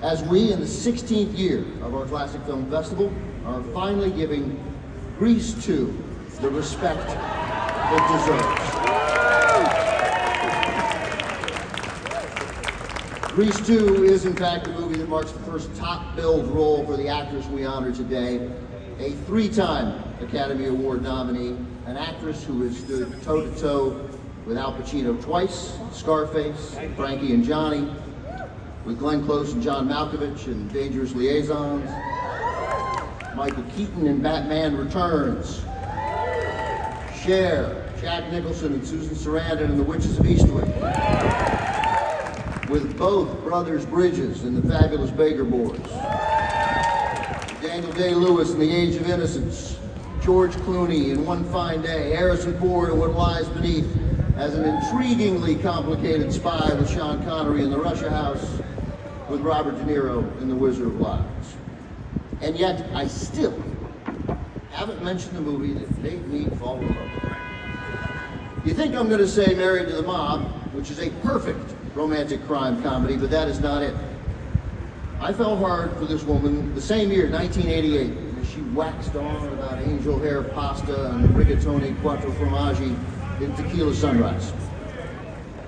as we, in the 16th year of our Classic Film Festival, are finally giving Grease 2 the respect it deserves. Grease 2 is, in fact, a movie that marks the first top-billed role for the actress we honor today, a three-time Academy Award nominee, an actress who has stood toe-to-toe with Al Pacino twice, Scarface, Frankie and Johnny, with Glenn Close and John Malkovich in Dangerous Liaisons, Michael Keaton in Batman Returns, Cher, Jack Nicholson and Susan Sarandon in The Witches of Eastwick, with both brothers Bridges in The Fabulous Baker Boys, Daniel Day-Lewis in The Age of Innocence, George Clooney in One Fine Day, Harrison Ford in What Lies Beneath, as an intriguingly complicated spy with Sean Connery in The Russia House, with Robert De Niro in The Wizard of Oz. And yet, I still haven't mentioned the movie that made me fall in love with her. You think I'm going to say Married to the Mob, which is a perfect romantic crime comedy, but that is not it. I fell hard for this woman the same year, 1988, as she waxed on about angel hair pasta and rigatoni quattro formaggi in Tequila Sunrise.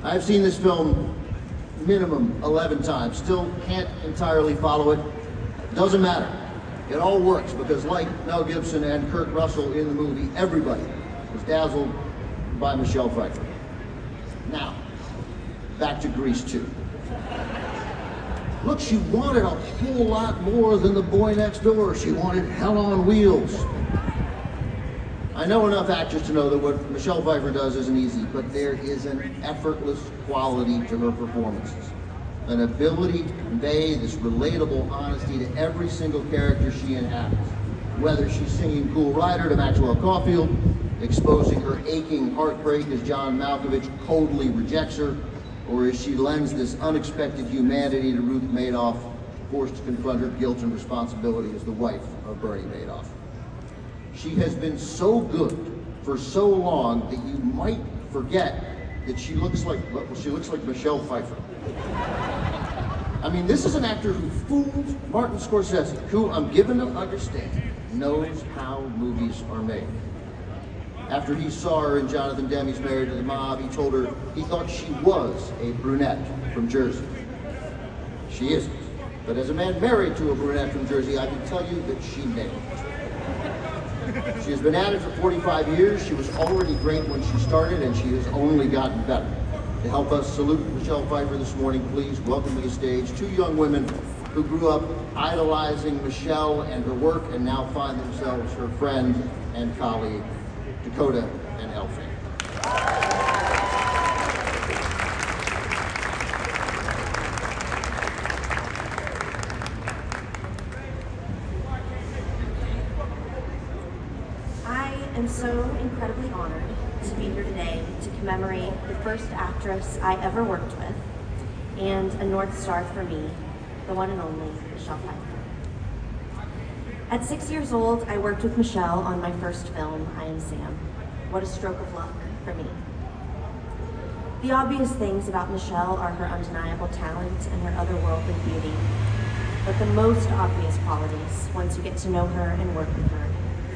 I've seen this film minimum 11 times, still can't entirely follow it. Doesn't matter. It all works because, like Mel Gibson and Kurt Russell in the movie, everybody was dazzled by Michelle Pfeiffer. Now, back to Grease 2. Look, she wanted a whole lot more than the boy next door. She wanted hell on wheels. I know enough actors to know that what Michelle Pfeiffer does isn't easy, but there is an effortless quality to her performances. An ability to convey this relatable honesty to every single character she inhabits. Whether she's singing Cool Rider to Maxwell Caulfield, exposing her aching heartbreak as John Malkovich coldly rejects her, or as she lends this unexpected humanity to Ruth Madoff, forced to confront her guilt and responsibility as the wife of Bernie Madoff. She has been so good for so long that you might forget that she looks like Michelle Pfeiffer. I mean, this is an actor who fooled Martin Scorsese, who, I'm given to understand, knows how movies are made. After he saw her in Jonathan Demme's Married to the Mob, he told her he thought she was a brunette from Jersey. She isn't. But as a man married to a brunette from Jersey, I can tell you that she nailed it. She has been at it for 45 years. She was already great when she started, and she has only gotten better. To help us salute Michelle Pfeiffer this morning, please welcome to the stage two young women who grew up idolizing Michelle and her work and now find themselves her friend and colleague, Dakota and Elle. I'm so incredibly honored to be here today to commemorate the first actress I ever worked with and a North Star for me, the one and only Michelle Pfeiffer. At 6 years old, I worked with Michelle on my first film, I Am Sam. What a stroke of luck for me. The obvious things about Michelle are her undeniable talent and her otherworldly beauty, but the most obvious qualities, once you get to know her and work with her,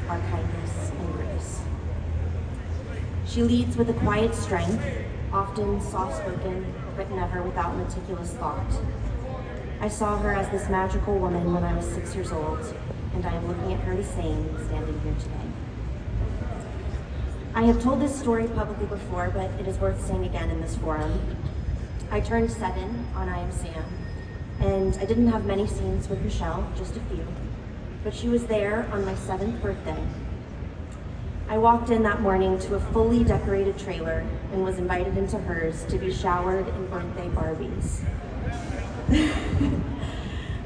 are kindness and grace. She leads with a quiet strength, often soft-spoken, but never without meticulous thought. I saw her as this magical woman when I was 6 years old, and I am looking at her the same standing here today. I have told this story publicly before, but it is worth saying again in this forum. I turned 7 on I Am Sam, and I didn't have many scenes with Michelle, just a few, but she was there on my 7th birthday. I walked in that morning to a fully decorated trailer and was invited into hers to be showered in birthday Barbies.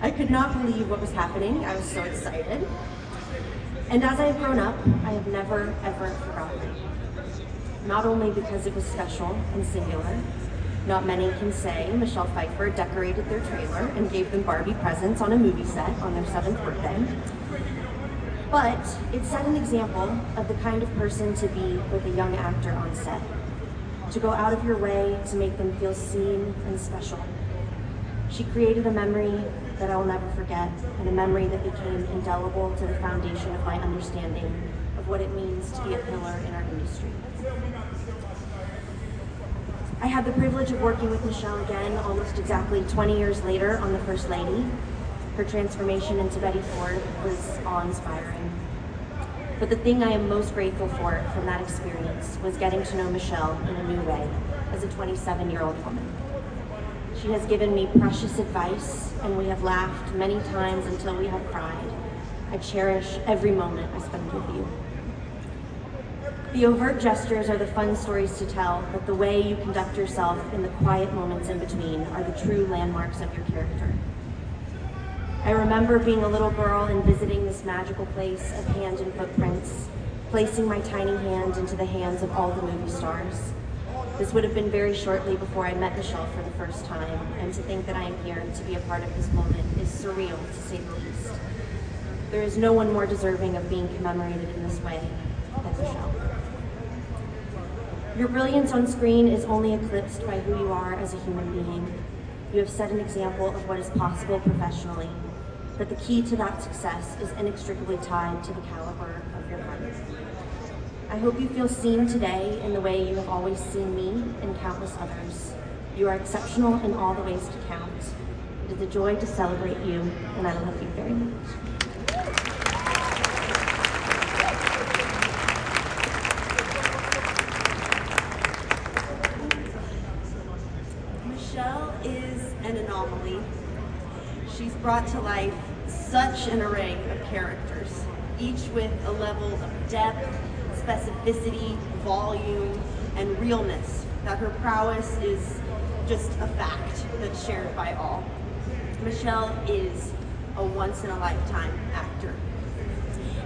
I could not believe what was happening. I was so excited. And as I have grown up, I have never, ever forgotten it. Not only because it was special and singular, not many can say Michelle Pfeiffer decorated their trailer and gave them Barbie presents on a movie set on their 7th birthday, but it set an example of the kind of person to be with a young actor on set, to go out of your way to make them feel seen and special. She created a memory that I will never forget, and a memory that became indelible to the foundation of my understanding of what it means to be a pillar in our industry. I had the privilege of working with Michelle again almost exactly 20 years later on The First Lady. Her transformation into Betty Ford was awe-inspiring. But the thing I am most grateful for from that experience was getting to know Michelle in a new way as a 27-year-old woman. She has given me precious advice, and we have laughed many times until we have cried. I cherish every moment I spend with you. The overt gestures are the fun stories to tell, but the way you conduct yourself in the quiet moments in between are the true landmarks of your character. I remember being a little girl and visiting this magical place of hand and footprints, placing my tiny hand into the hands of all the movie stars. This would have been very shortly before I met Michelle for the first time, and to think that I am here to be a part of this moment is surreal, to say the least. There is no one more deserving of being commemorated in this way than Michelle. Your brilliance on screen is only eclipsed by who you are as a human being. You have set an example of what is possible professionally, but the key to that success is inextricably tied to the caliber of your heart. I hope you feel seen today in the way you have always seen me and countless others. You are exceptional in all the ways to count. It is a joy to celebrate you, and I love you very much. Michelle is an anomaly. She's brought to life such an array of characters, each with a level of depth, specificity, volume, and realness that her prowess is just a fact that's shared by all. Michelle is a once-in-a-lifetime actor.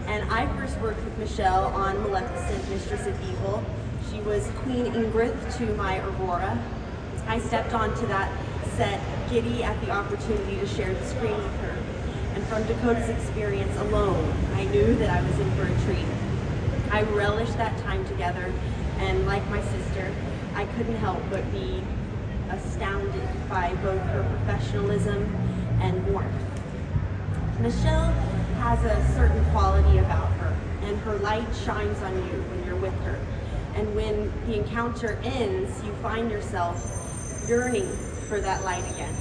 And I first worked with Michelle on Maleficent, Mistress of Evil. She was Queen Ingrid to my Aurora. I stepped onto that set giddy at the opportunity to share the screen with her. And from Dakota's experience alone, I knew that I was in for a treat. I relished that time together, and like my sister, I couldn't help but be astounded by both her professionalism and warmth. Michelle has a certain quality about her, and her light shines on you when you're with her. And when the encounter ends, you find yourself yearning for that light again.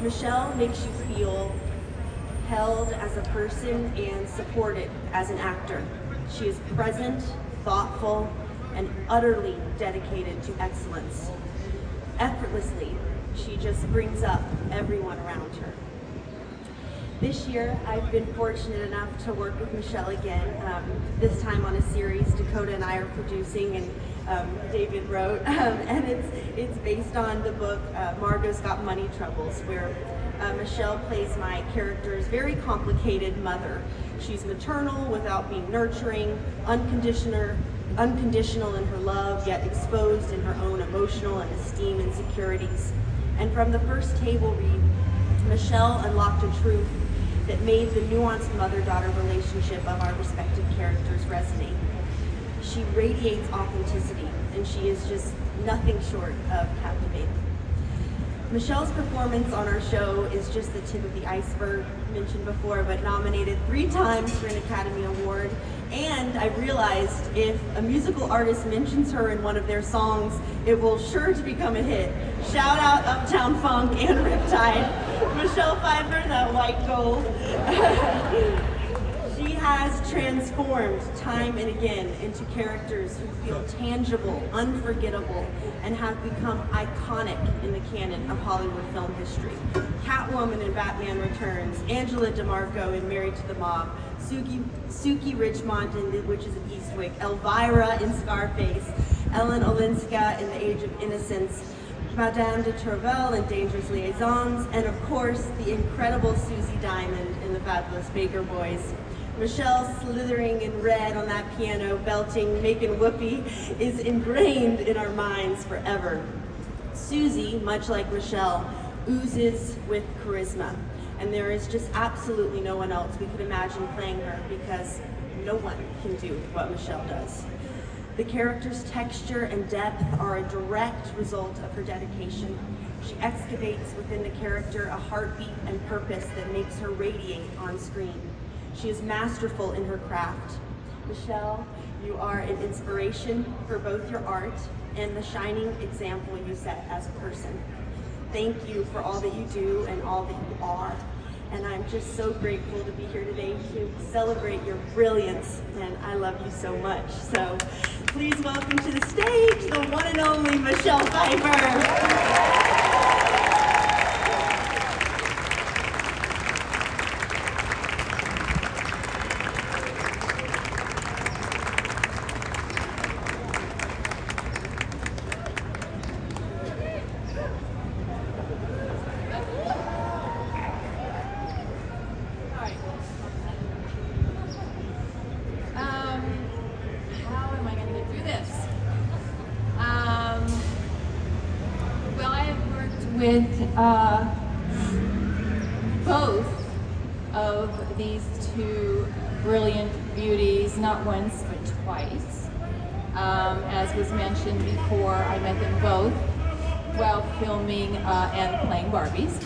Michelle makes you feel held as a person and supported as an actor. She is present, thoughtful, and utterly dedicated to excellence. Effortlessly, she just brings up everyone around her. This year, I've been fortunate enough to work with Michelle again, this time on a series Dakota and I are producing and David wrote, and it's based on the book Margot's Got Money Troubles, where Michelle plays my character's very complicated mother. She's maternal without being nurturing, unconditional in her love, yet exposed in her own emotional and esteem insecurities. And from the first table read, Michelle unlocked a truth that made the nuanced mother-daughter relationship of our respective characters resonate. She radiates authenticity, and she is just nothing short of captivating. Michelle's performance on our show is just the tip of the iceberg, mentioned before, but nominated 3 times for an Academy Award. And I realized if a musical artist mentions her in one of their songs, it will sure to become a hit. Shout out Uptown Funk and Riptide. Michelle Pfeiffer, that white gold. She has transformed time and again into characters who feel tangible, unforgettable, and have become iconic in the canon of Hollywood film history. Catwoman in Batman Returns, Angela DeMarco in Married to the Mob, Suki Richmond in The Witches of Eastwick, Elvira in Scarface, Ellen Olenska in The Age of Innocence, Madame de Tourvel in Dangerous Liaisons, and of course, the incredible Susie Diamond in The Fabulous Baker Boys. Michelle slithering in red on that piano, belting, making whoopee, is ingrained in our minds forever. Susie, much like Michelle, oozes with charisma, and there is just absolutely no one else we could imagine playing her because no one can do what Michelle does. The character's texture and depth are a direct result of her dedication, She excavates within the character a heartbeat and purpose that makes her radiate on screen. She is masterful in her craft. Michelle, you are an inspiration for both your art and the shining example you set as a person. Thank you for all that you do and all that you are. And I'm just so grateful to be here today to celebrate your brilliance, and I love you so much. So please welcome to the stage the one and only Michelle Pfeiffer. How am I going to get through this? Well, I have worked with both of these two brilliant beauties, not once but twice. As was mentioned before, I met them both while filming and playing Barbies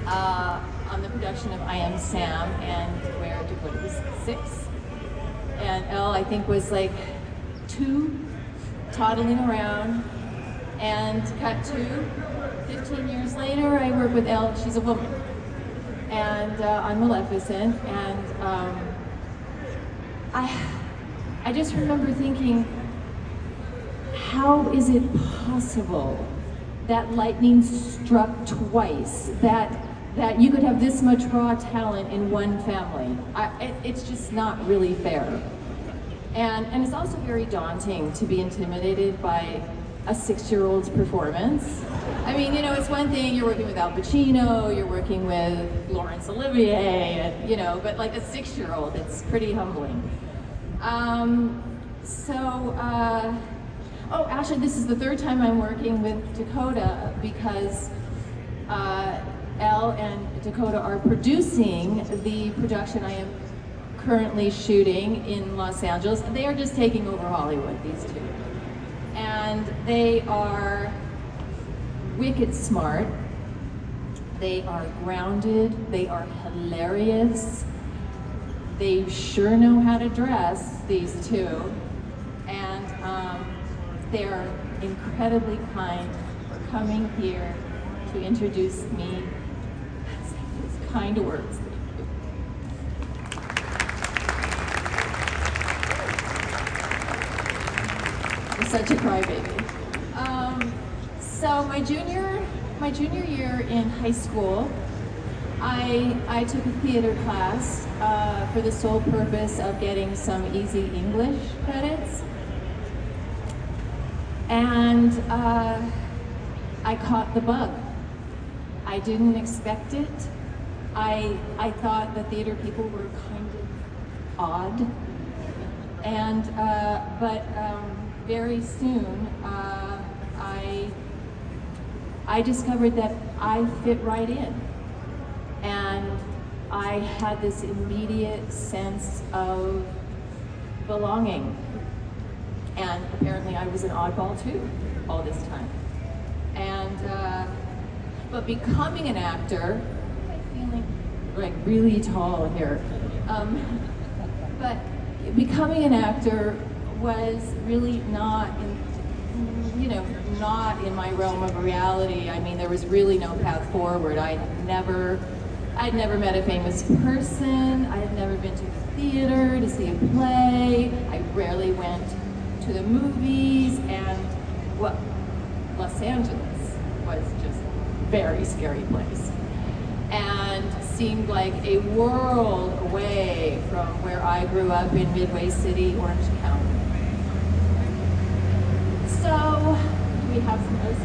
on the production of I Am Sam, and where Dakota was 6. And Elle, I think, was like 2, toddling around. And cut to 15 years later, I work with Elle. She's a woman, and on Maleficent. And I just remember thinking, how is it possible that lightning struck twice? That you could have this much raw talent in one family. It's just not really fair. And it's also very daunting to be intimidated by a 6-year-old's performance. I mean, you know, it's one thing, you're working with Al Pacino, you're working with Laurence Olivier, and, you know, but like a 6-year-old, it's pretty humbling. Oh, actually, this is the 3rd time I'm working with Dakota, because Elle and Dakota are producing the production I am currently shooting in Los Angeles. They are just taking over Hollywood, these two. And they are wicked smart. They are grounded. They are hilarious. They sure know how to dress, these two. And they're incredibly kind for coming here to introduce me. These kind words. I'm such a crybaby. So my junior year in high school, I took a theater class for the sole purpose of getting some easy English credits. And I caught the bug. I didn't expect it. I thought the theater people were kind of odd. And, but very soon, I discovered that I fit right in. And I had this immediate sense of belonging. And apparently I was an oddball too, all this time. And, but becoming an actor, I'm feeling like really tall here. But becoming an actor was really not not in my realm of reality. I mean, there was really no path forward. I'd never met a famous person. I had never been to the theater to see a play. I rarely went to the movies, and well, Los Angeles was just a very scary place and seemed like a world away from where I grew up in Midway City, Orange County. So we have some OC.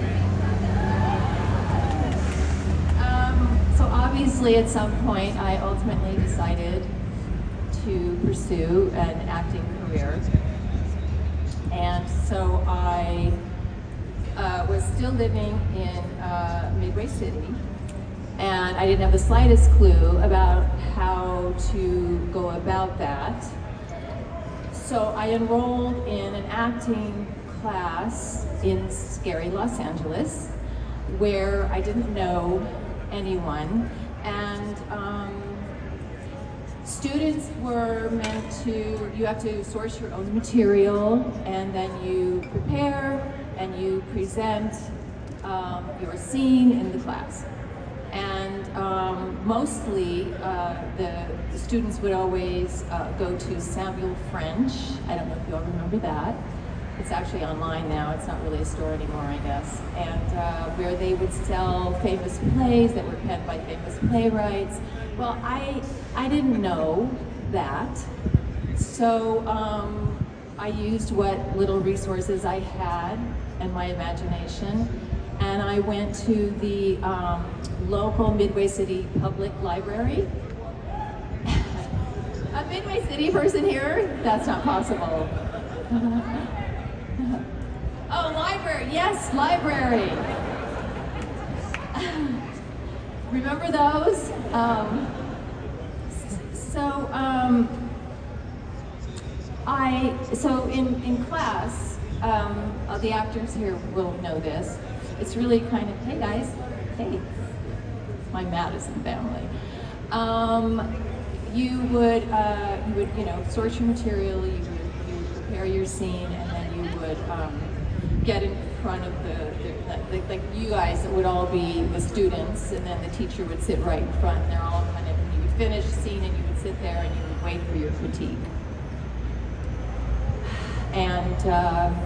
So obviously at some point I ultimately decided to pursue an acting career. And so I was still living in Midway City, and I didn't have the slightest clue about how to go about that. So I enrolled in an acting class in scary Los Angeles where I didn't know anyone, and students were meant to, you have to source your own material, and then you prepare and you present your scene in the class. And mostly the students would always go to Samuel French. I don't know if you all remember that. It's actually online now. It's not really a store anymore, I guess. And where they would sell famous plays that were penned by famous playwrights. Well, I didn't know that. So I used what little resources I had and my imagination. And I went to the local Midway City Public Library. A Midway City person here? That's not possible. Oh, library, yes, library. Remember those? So in class, the actors here will know this. It's really kind of, hey guys, hey, my Madison family. You would source your material, you would prepare your scene, and then you would get in front of like you guys would all be the students, and then the teacher would sit right in front, and they're all kind of, and you would finish the scene, and you would sit there, and you would wait for your critique. And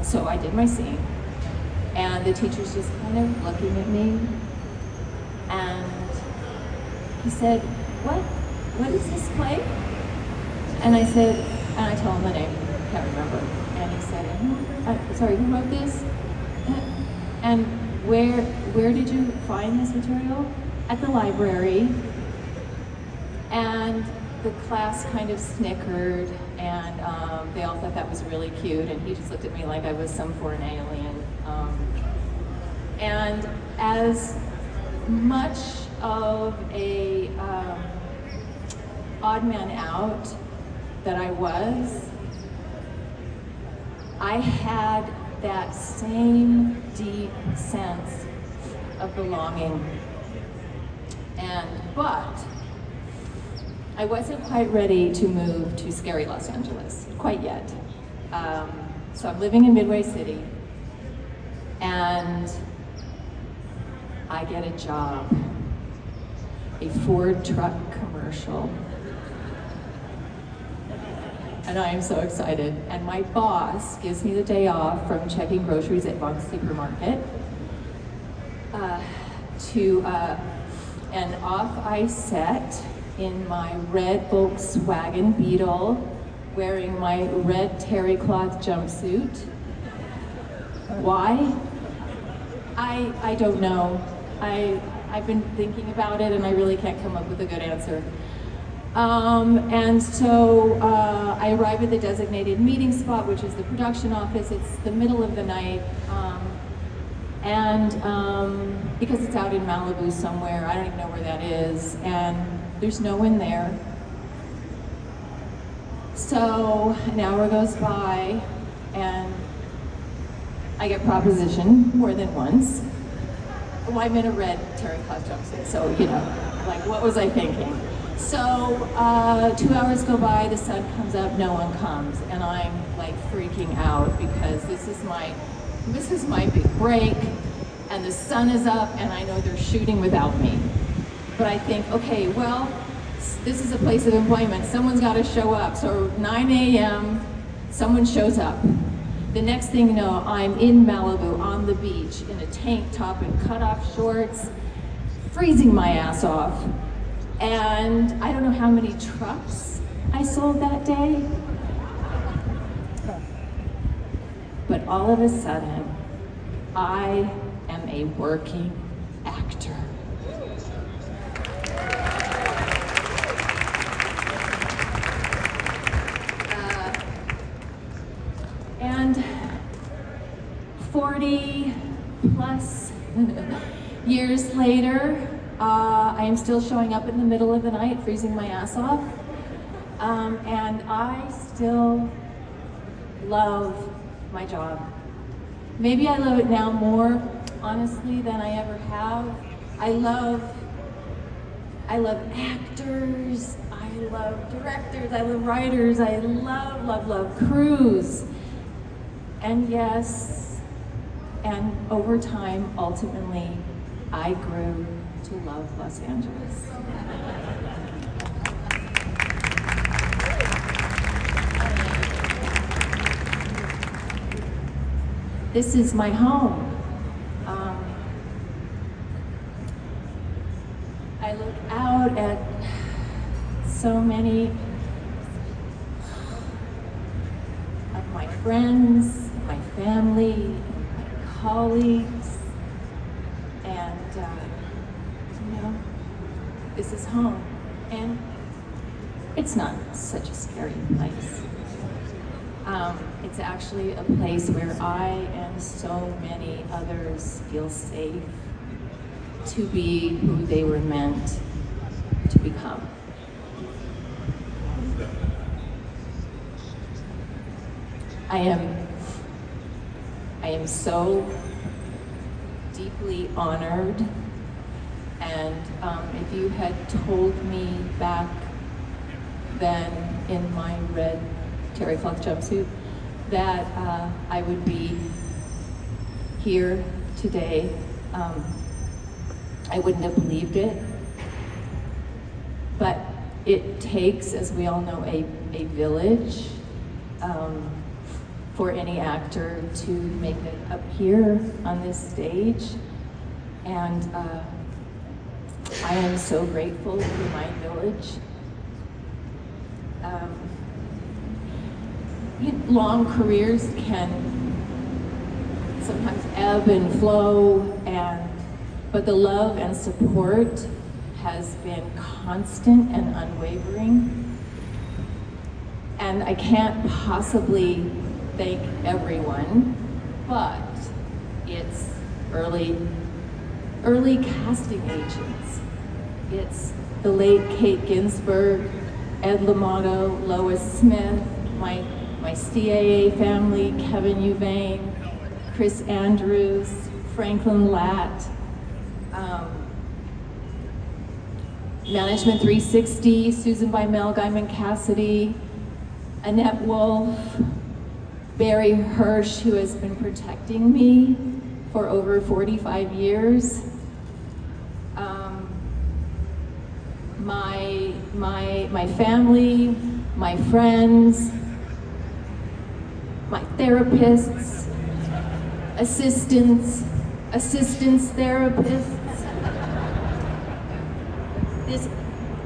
so I did my scene. And the teacher's just kind of looking at me, and he said, what is this play? And I said, and I told him the name, can't remember. And he said, sorry, who wrote this? And where did you find this material? At the library. And the class kind of snickered, and they all thought that was really cute, and he just looked at me like I was some foreign alien. And as much of a odd man out that I was, I had that same deep sense of belonging. But I wasn't quite ready to move to scary Los Angeles, quite yet. So I'm living in Midway City, and I get a job, a Ford truck commercial. And I am so excited. And my boss gives me the day off from checking groceries at Vaughn's Supermarket and off I set in my red Volkswagen Beetle, wearing my red terry cloth jumpsuit. Why? I don't know. I've been thinking about it, and I really can't come up with a good answer. And so I arrive at the designated meeting spot, which is the production office. It's the middle of the night, because it's out in Malibu somewhere, I don't even know where that is, and there's no one there. So an hour goes by, and I get propositioned more than once. Well, I'm in a red terry cloth jumpsuit, so like what was I thinking? So 2 hours go by, the sun comes up, no one comes, and I'm like freaking out because this is my big break, and the sun is up, and I know they're shooting without me. But I think, okay, well, this is a place of employment. Someone's got to show up. So 9 a.m., someone shows up. The next thing you know, I'm in Malibu on the beach in a tank top and cut-off shorts, freezing my ass off. And I don't know how many trucks I sold that day. But all of a sudden, I am a working actor. And 40 plus years later, I am still showing up in the middle of the night, freezing my ass off. And I still love my job. Maybe I love it now more honestly, than I ever have. I love actors, I love directors, I love writers, I love crews. And yes, and over time, ultimately, I grew to love Los Angeles. This is my home. I look out at so many of my friends, my family, my colleagues, and this is home. And it's not such a scary place. It's actually a place where I and so many others feel safe to be who they were meant to become. I am so deeply honored, and if you had told me back then in my red terry cloth jumpsuit that I would be here today, I wouldn't have believed it. But it takes, as we all know, a village for any actor to make it up here on this stage. And I am so grateful for my village. Long careers can sometimes ebb and flow, but the love and support has been constant and unwavering. And I can't possibly thank everyone, but it's early casting agents. It's the late Kate Ginsburg, Ed L'Amato, Lois Smith, my CAA family, Kevin Uvain, Chris Andrews, Franklin Latt, Management 360, Susan Bymel, Guyman Cassidy, Annette Wolf, Barry Hirsch, who has been protecting me for over 45 years. My family, my friends, my therapists, assistants therapists.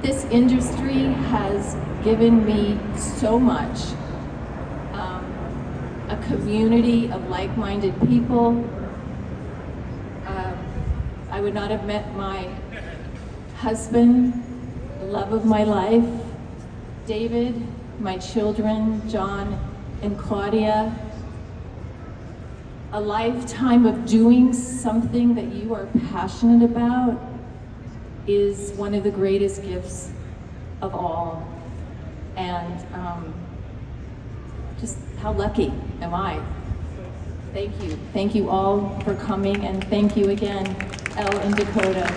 This industry has given me so much. A community of like-minded people. I would not have met my husband, the love of my life, David, my children, John and Claudia. A lifetime of doing something that you are passionate about is one of the greatest gifts of all. And just how lucky am I? Thank you. Thank you all for coming, and thank you again, Elle and Dakota.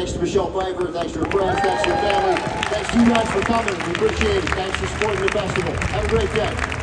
Thanks to Michelle Pfeiffer, thanks to her friends, thanks to her family, thanks to you guys for coming. We appreciate it. Thanks for supporting the festival. Have a great day.